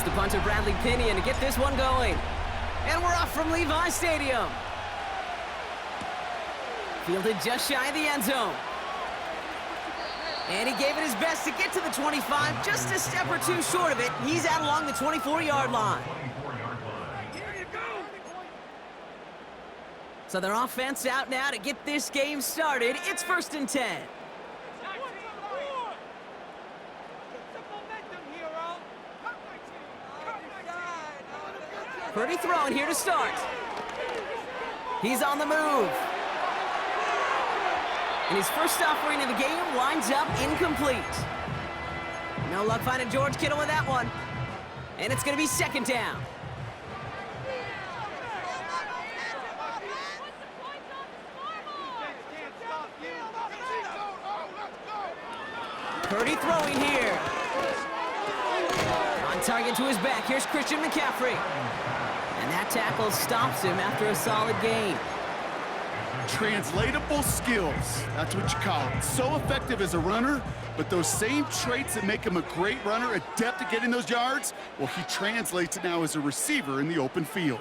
to punter Bradley Pinion to get this one going. And we're off from Levi Stadium. Fielded just shy of the end zone. And he gave it his best to get to the 25, just a step or two short of it. He's out along the 24-yard line. So their offense out now to get this game started. It's 1st and 10. Purdy throwing here to start. He's on the move. And his first offering of the game winds up incomplete. No luck finding George Kittle with that one. And it's going to be 2nd down. Purdy throwing here. On target to his back. Here's Christian McCaffrey. And that tackle stops him after a solid gain. Translatable skills. That's what you call it. So effective as a runner, but those same traits that make him a great runner, adept at getting those yards, well, he translates it now as a receiver in the open field.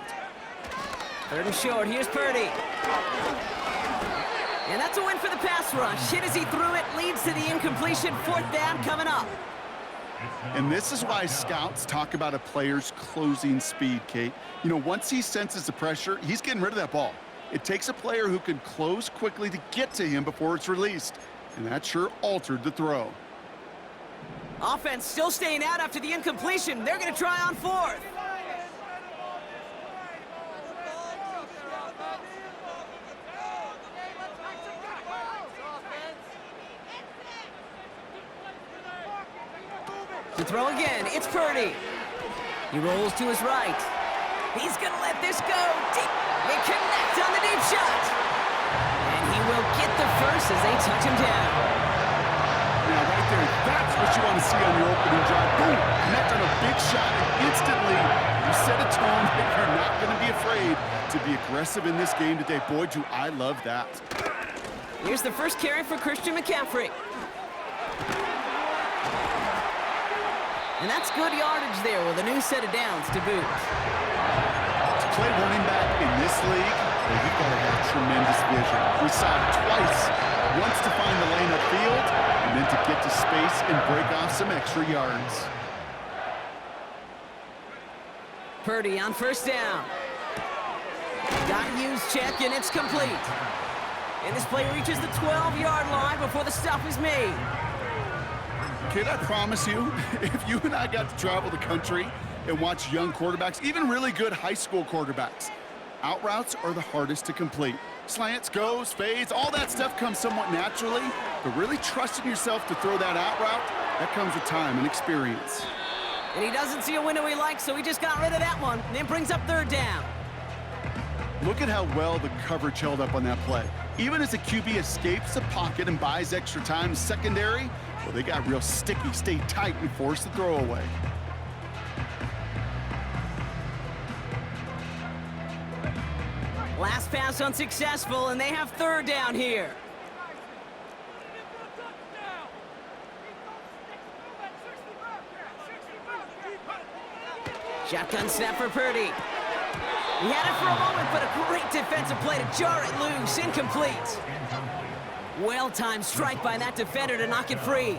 3rd and short. Here's Purdy. And that's a win for the pass rush. Hit as he threw it, leads to the incompletion. 4th down coming up. And this is why scouts talk about a player's closing speed, Kate. You know, once he senses the pressure, he's getting rid of that ball. It takes a player who can close quickly to get to him before it's released. And that sure altered the throw. Offense still staying out after the incompletion. They're going to try on 4th. To throw again, it's Purdy. He rolls to his right. He's going to let this go deep. They connect on the deep shot. And he will get the first as they touch him down. Now, right there, that's what you want to see on your opening drive. Boom! Connect on a big shot, and instantly you set a tone that you're not going to be afraid to be aggressive in this game today. Boy, do I love that. Here's the first carry for Christian McCaffrey. And that's good yardage there with a new set of downs to boot. To play running back in this league, well, you've got to have tremendous vision. We saw it twice. Once to find the lane upfield, and then to get to space and break off some extra yards. Purdy on 1st down. Got to use check, and it's complete. And this play reaches the 12-yard line before the stop is made. Kid, I promise you, if you and I got to travel the country and watch young quarterbacks, even really good high school quarterbacks, out routes are the hardest to complete. Slants, goes, fades, all that stuff comes somewhat naturally, but really trusting yourself to throw that out route, that comes with time and experience. And he doesn't see a window he likes, so he just got rid of that one, and then brings up 3rd down. Look at how well the coverage held up on that play. Even as the QB escapes the pocket and buys extra time secondary, well, they got real sticky, stayed tight, and forced the throw away. Last pass unsuccessful, and they have 3rd down here. Shotgun snap for Purdy. He had it for a moment, but a great defensive play to jar it loose. Incomplete. Well-timed strike by that defender to knock it free.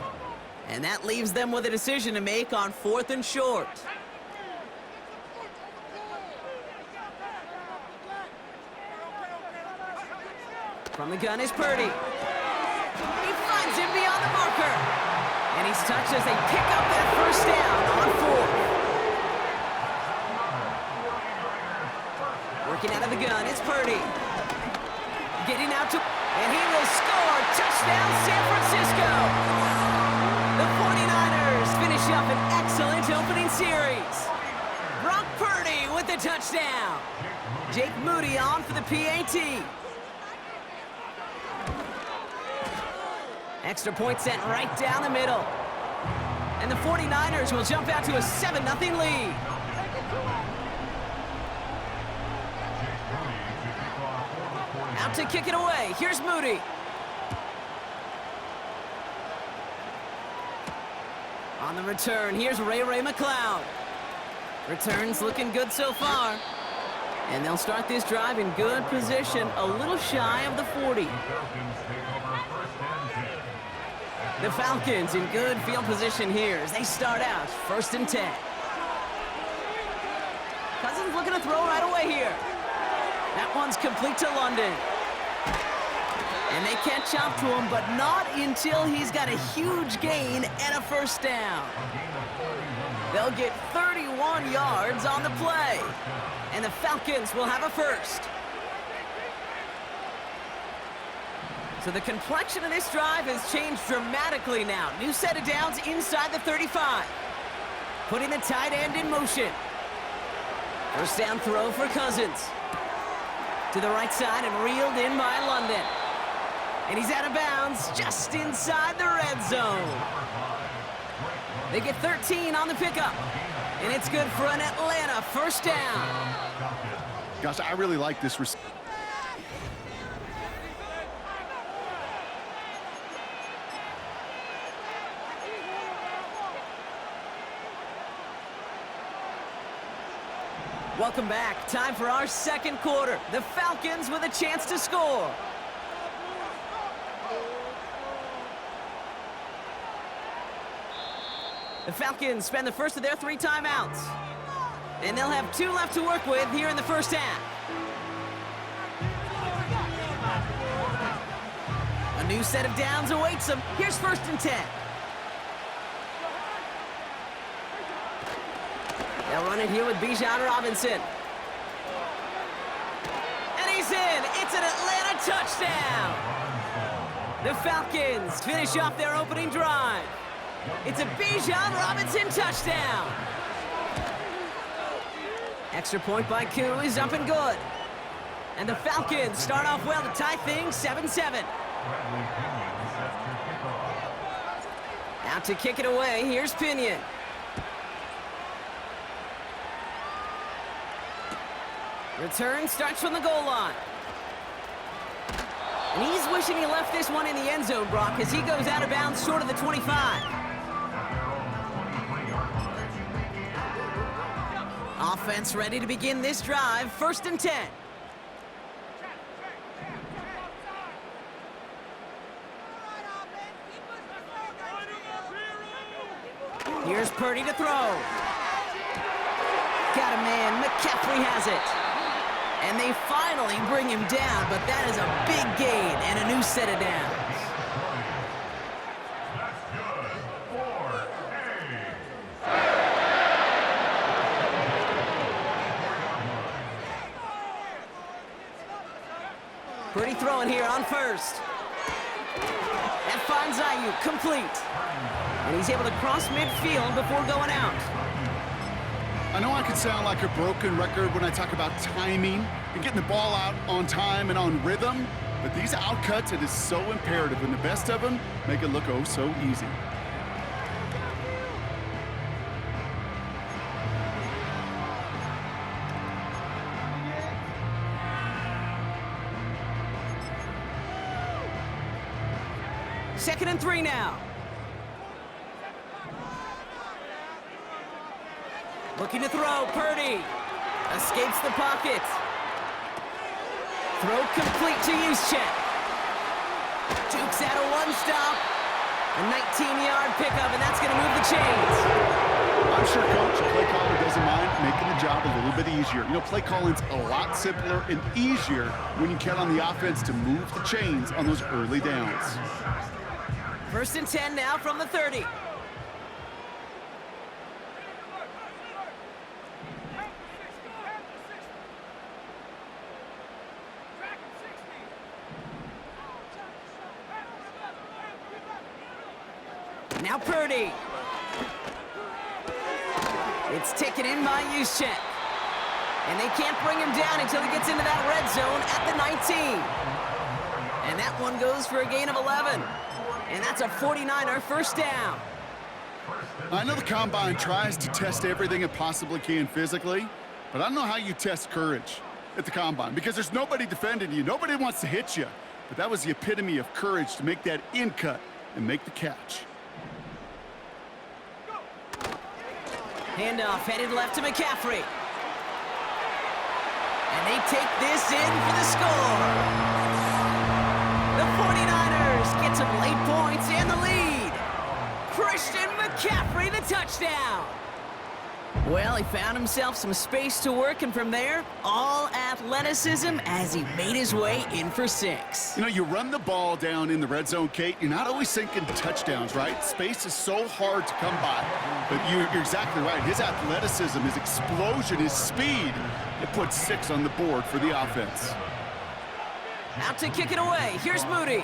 And that leaves them with a decision to make on 4th and short. From the gun is Purdy. He finds him beyond the marker. And he's touched as they pick up that 1st down on 4th. Working out of the gun, it's Purdy. Getting out to, and he will score. Touchdown, San Francisco. The 49ers finish up an excellent opening series. Brock Purdy with the touchdown. Jake Moody on for the PAT. Extra point sent right down the middle. And the 49ers will jump out to a 7-0 lead. Out to kick it away. Here's Moody. On the return, here's Ray McLeod. Returns looking good so far. And they'll start this drive in good position, a little shy of the 40. The Falcons in good field position here as they start out 1st and 10. Cousins looking to throw right away here. That one's complete to London. And they catch up to him, but not until he's got a huge gain and a 1st down. They'll get 31 yards on the play. And the Falcons will have a 1st. So the complexion of this drive has changed dramatically now. New set of downs inside the 35. Putting the tight end in motion. 1st down throw for Cousins. To the right side and reeled in by London. And he's out of bounds just inside the red zone. They get 13 on the pickup. And it's good for an Atlanta 1st down. Gosh, I really like this. Welcome back. Time for our 2nd quarter. The Falcons with a chance to score. The Falcons spend the first of their 3 timeouts. And they'll have 2 left to work with here in the 1st half. A new set of downs awaits them. Here's 1st and 10. They'll run it here with Bijan Robinson. And he's in. It's an Atlanta touchdown. The Falcons finish off their opening drive. It's a Bijan Robinson touchdown. Extra point by Koo is up and good. And the Falcons start off well to tie things 7-7. Out to kick it away, here's Pinion. Return starts from the goal line. And he's wishing he left this one in the end zone, Brock, as he goes out of bounds short of the 25. Offense ready to begin this drive, 1st and 10. Here's Purdy to throw. Got a man, McCaffrey has it. And they finally bring him down, but that is a big gain and a new set of downs. Pretty throwing here on 1st. That finds Ayuk complete. And he's able to cross midfield before going out. I know I can sound like a broken record when I talk about timing and getting the ball out on time and on rhythm, but these outcuts, it is so imperative, and the best of them make it look oh so easy. Second and 3 now. Looking to throw, Purdy. Escapes the pocket. Throw complete to Juszczyk. Jukes out a 1-stop. A 19-yard pickup, and that's going to move the chains. I'm sure Coach, play caller doesn't mind making the job a little bit easier. You know, play calling's a lot simpler and easier when you count on the offense to move the chains on those early downs. 1st and 10 now from the 30. Now Purdy. It's taken in by Juszczyk. And they can't bring him down until he gets into that red zone at the 19. And that one goes for a gain of 11. And that's a 49er 1st down. I know the Combine tries to test everything it possibly can physically, but I don't know how you test courage at the Combine because there's nobody defending you. Nobody wants to hit you. But that was the epitome of courage to make that in cut and make the catch. Handoff headed left to McCaffrey. And they take this in for the score. The 49ers get some late points and the lead. Christian McCaffrey, the touchdown. Well, he found himself some space to work, and from there, all athleticism as he made his way in for 6. You know, you run the ball down in the red zone, Kate, you're not always thinking touchdowns, right? Space is so hard to come by. But you're exactly right. His athleticism, his explosion, his speed, it puts 6 on the board for the offense. Out to kick it away. Here's Moody.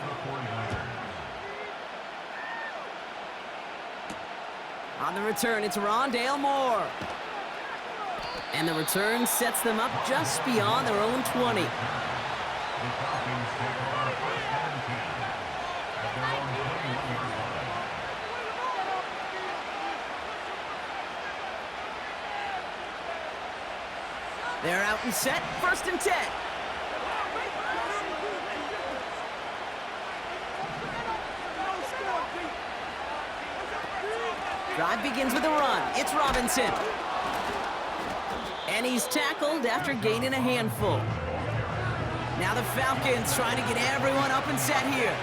On the return, it's Rondale Moore. And the return sets them up just beyond their own 20. They're out and set, 1st and 10. Drive begins with a run. It's Robinson. And he's tackled after gaining a handful. Now the Falcons trying to get everyone up and set here.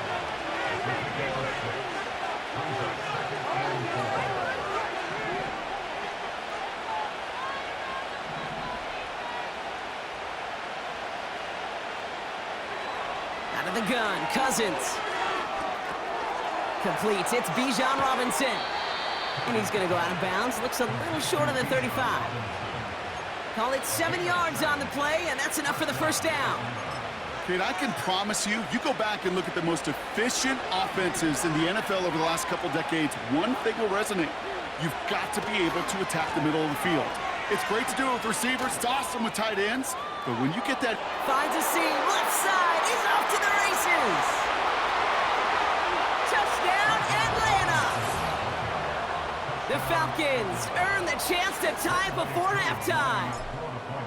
Out of the gun, Cousins. Completes, it's Bijan Robinson. And he's going to go out of bounds. Looks a little short of the 35. Call it 7 yards on the play, and that's enough for the 1st down. Kate, I can promise you, you go back and look at the most efficient offenses in the NFL over the last couple decades, one thing will resonate. You've got to be able to attack the middle of the field. It's great to do it with receivers. It's awesome with tight ends. But when you get that... Finds a seam. Left side. He's off to the races. Touchdown, Atlanta. The Falcons earn the chance to tie before halftime.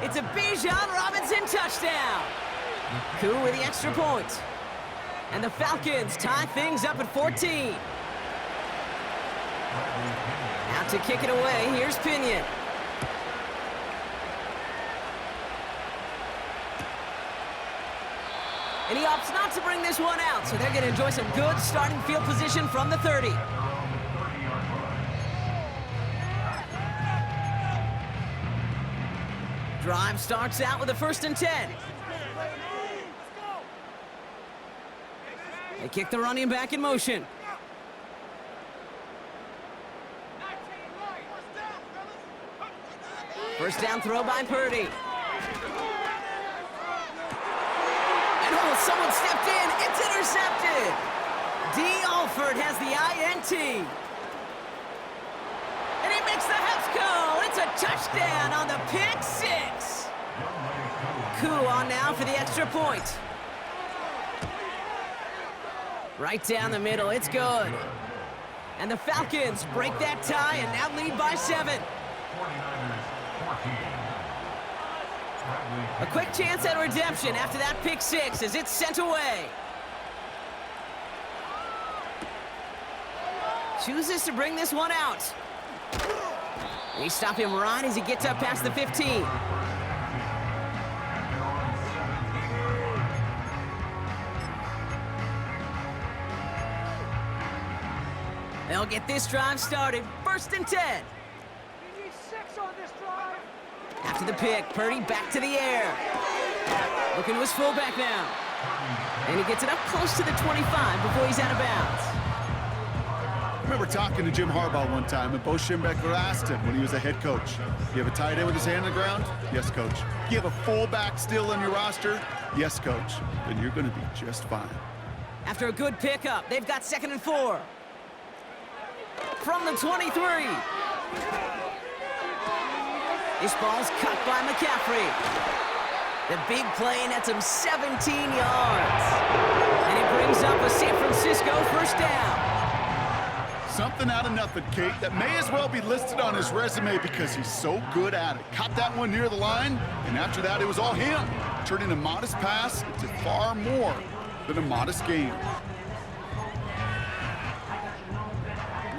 It's a Bijan Robinson touchdown. Koo with the extra point. And the Falcons tie things up at 14. Out to kick it away, here's Pinion. And he opts not to bring this one out, so they're going to enjoy some good starting field position from the 30. Drive starts out with a 1st and 10. They kick the running back in motion. First down throw by Purdy. And oh, someone stepped in. It's intercepted. D. Alford has the INT. And he makes the Hefco. It's a touchdown on the pick 6. Koo on now for the extra point. Right down the middle, it's good. And the Falcons break that tie and now lead by 7. A quick chance at redemption after that pick 6 as it's sent away. Chooses to bring this one out. They stop him right as he gets up past the 15. They'll get this drive started. 1st and 10. We need 6 on this drive. After the pick, Purdy back to the air. Looking to his fullback now. And he gets it up close to the 25 before he's out of bounds. I remember talking to Jim Harbaugh one time, and Bo Schembechler asked him when he was a head coach, you have a tight end with his hand on the ground? Yes, coach. You have a fullback still on your roster? Yes, coach. Then you're going to be just fine. After a good pickup, they've got 2nd and 4. From the 23. This ball's cut by McCaffrey. The big play nets him 17 yards. And it brings up a San Francisco 1st down. Something out of nothing, Kate, that may as well be listed on his resume because he's so good at it. Caught that one near the line, and after that, it was all him, turning a modest pass into far more than a modest game.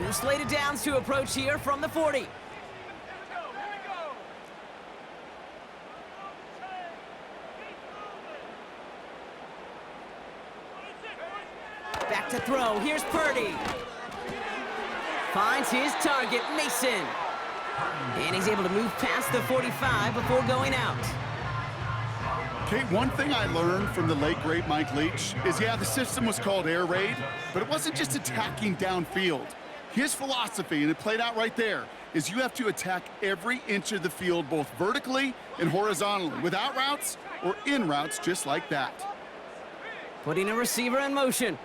New slate of downs to approach here from the 40. to throw. Here's Purdy. Finds his target, Mason. And he's able to move past the 45 before going out. Kate, one thing I learned from the late, great Mike Leach is, yeah, the system was called air raid, but it wasn't just attacking downfield. His philosophy, and it played out right there, is you have to attack every inch of the field, both vertically and horizontally, with out routes or in routes just like that. Putting a receiver in motion.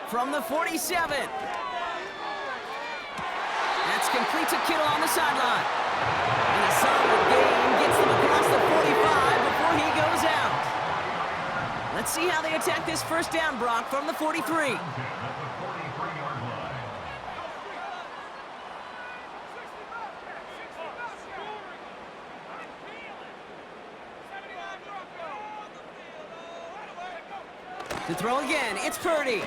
From the 47. That's complete to Kittle on the sideline. And a solid gain gets them across the 45 before he goes out. Let's see how they attack this first down, Brock, from the 43. To throw again, it's Purdy.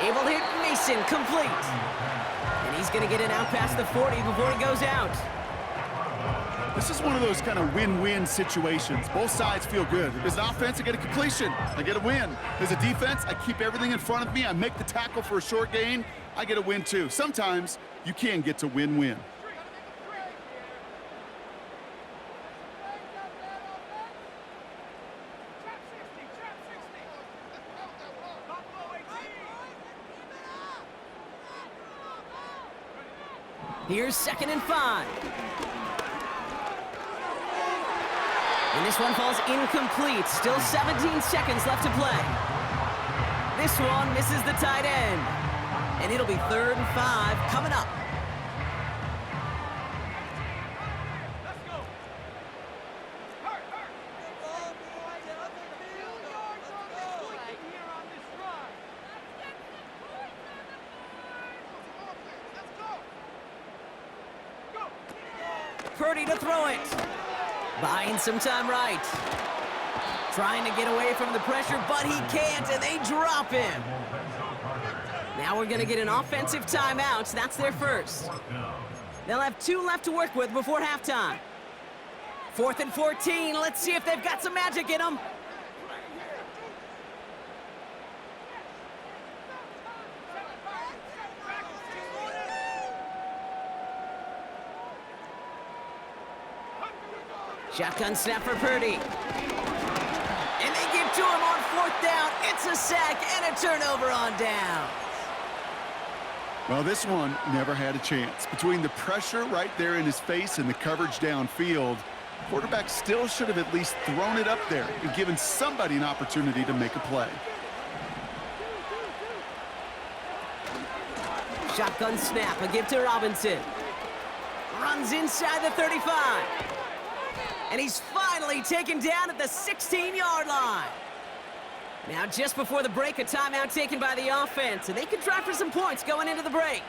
Able to hit Mason, complete. And he's going to get it out past the 40 before he goes out. This is one of those kind of win-win situations. Both sides feel good. As an offense, I get a completion. I get a win. As a defense, I keep everything in front of me. I make the tackle for a short gain. I get a win, too. Sometimes you can get to win-win. Here's 2nd and 5. And this one falls incomplete. Still 17 seconds left to play. This one misses the tight end. And it'll be 3rd and 5 coming up. Purdy to throw it. Buying some time right. Trying to get away from the pressure, but he can't, and they drop him. Now we're going to get an offensive timeout. That's their first. They'll have 2 left to work with before halftime. 4th and 14. Let's see if they've got some magic in them. Shotgun snap for Purdy. And they get to him on 4th down. It's a sack and a turnover on down. Well, this one never had a chance. Between the pressure right there in his face and the coverage downfield, quarterback still should have at least thrown it up there and given somebody an opportunity to make a play. Shotgun snap, a give to Robinson. Runs inside the 35. And he's finally taken down at the 16-yard line. Now, just before the break, a timeout taken by the offense, and they could try for some points going into the break.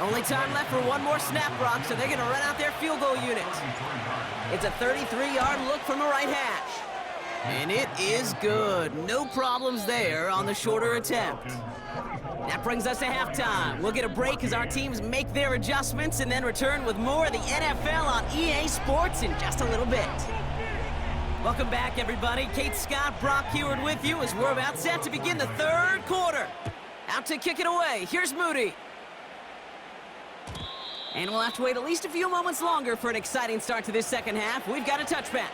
Only time left for one more snap, Brock, so they're going to run out their field goal unit. It's a 33-yard look from the right hash. And it is good. No problems there on the shorter attempt. That brings us to halftime. We'll get a break as our teams make their adjustments and then return with more of the NFL on EA Sports in just a little bit. Welcome back, everybody. Kate Scott, Brock Heward with you as we're about set to begin the 3rd quarter. Out to kick it away. Here's Moody. And we'll have to wait at least a few moments longer for an exciting start to this second half. We've got a touchback.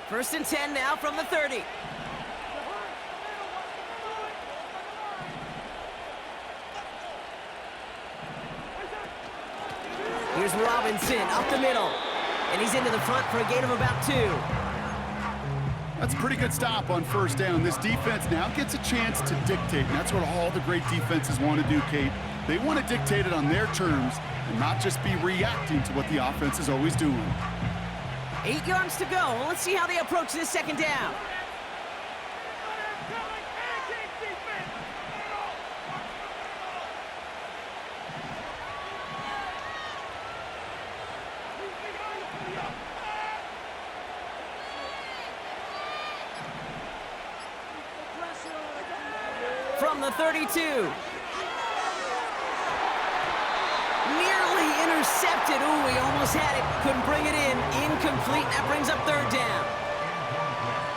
First and 10 now from the 30. Here's Robinson up the middle. And he's into the front for a gain of about 2. That's a pretty good stop on 1st down. This defense now gets a chance to dictate, and that's what all the great defenses want to do, Kate. They want to dictate it on their terms and not just be reacting to what the offense is always doing. 8 yards to go. Let's see how they approach this second down. from the 32. Nearly intercepted. Ooh, he almost had it. Couldn't bring it in. Incomplete. That brings up third down.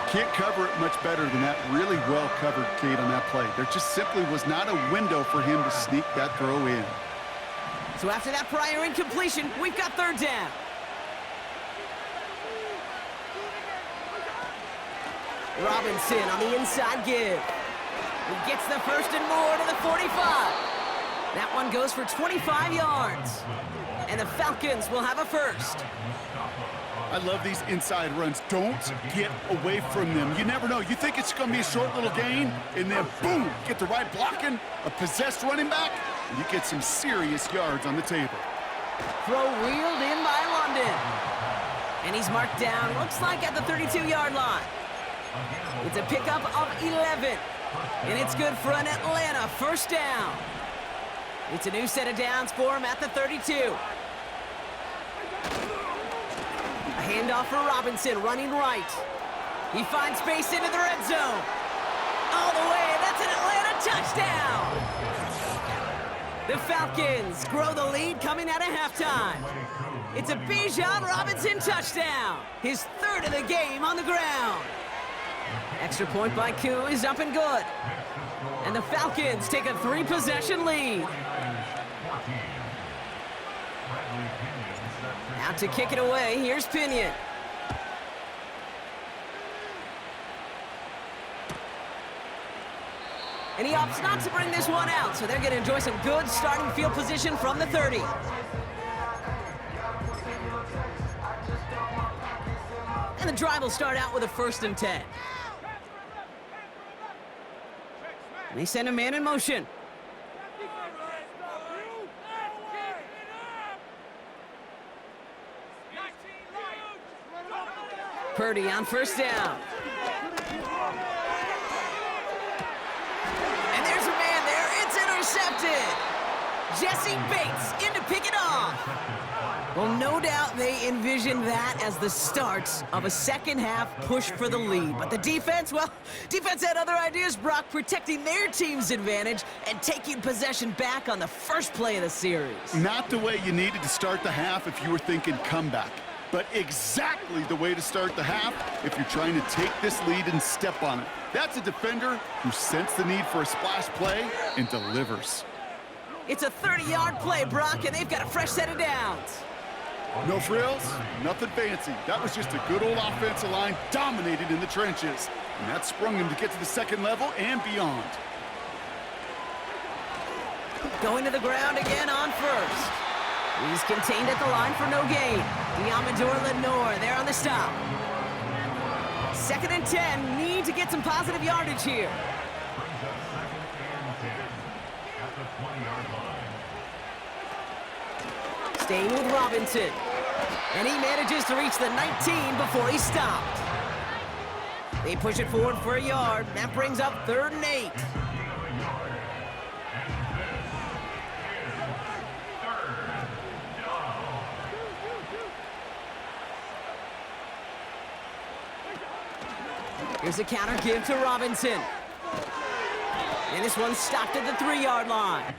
Can't cover it much better than that. Really well covered, Kate, on that play. There just simply was not a window for him to sneak that throw in. So after that prior incompletion, we've got third down. Robinson on the inside give. He gets the first and more to the 45. That one goes for 25 yards. And the Falcons will have a first. I love these inside runs. Don't get away from them. You never know. You think it's going to be a short little gain, and then boom, get the right blocking, a possessed running back, and you get some serious yards on the table. Throw wheeled in by London. And he's marked down, looks like at the 32-yard line. It's a pickup of 11. And it's good for an Atlanta first down. It's a new set of downs for him at the 32. A handoff for Robinson, running right. He finds space into the red zone. All the way, that's an Atlanta touchdown! The Falcons grow the lead coming out of halftime. It's a Bijan Robinson touchdown, his third of the game on the ground. Extra point by Koo is up and good. And the Falcons take a 3-possession lead. Out to kick it away, here's Pinion. And he opts not to bring this one out, so they're going to enjoy some good starting field position from the 30. And the drive will start out with a 1st and 10. They send a man in motion. Purdy on first down. And there's a man there. It's intercepted. Jesse Bates in to pick it off. Well, no doubt they envisioned that as the start of a second-half push for the lead. But the defense, well, defense had other ideas, Brock, protecting their team's advantage and taking possession back on the first play of the series. Not the way you needed to start the half if you were thinking comeback, but exactly the way to start the half if you're trying to take this lead and step on it. That's a defender who sensed the need for a splash play and delivers. It's a 30-yard play, Brock, and they've got a fresh set of downs. No frills, nothing fancy. That was just a good old offensive line dominated in the trenches. And that sprung him to get to the second level and beyond. Going to the ground again on first. He's contained at the line for no gain. Diamador Lenore there on the stop. 2nd and 10, need to get some positive yardage here. Staying with Robinson. And he manages to reach the 19 before he stopped. They push it forward for a yard. That brings up 3rd and 8. Here's a counter give to Robinson. And this one's stopped at the 3-yard line.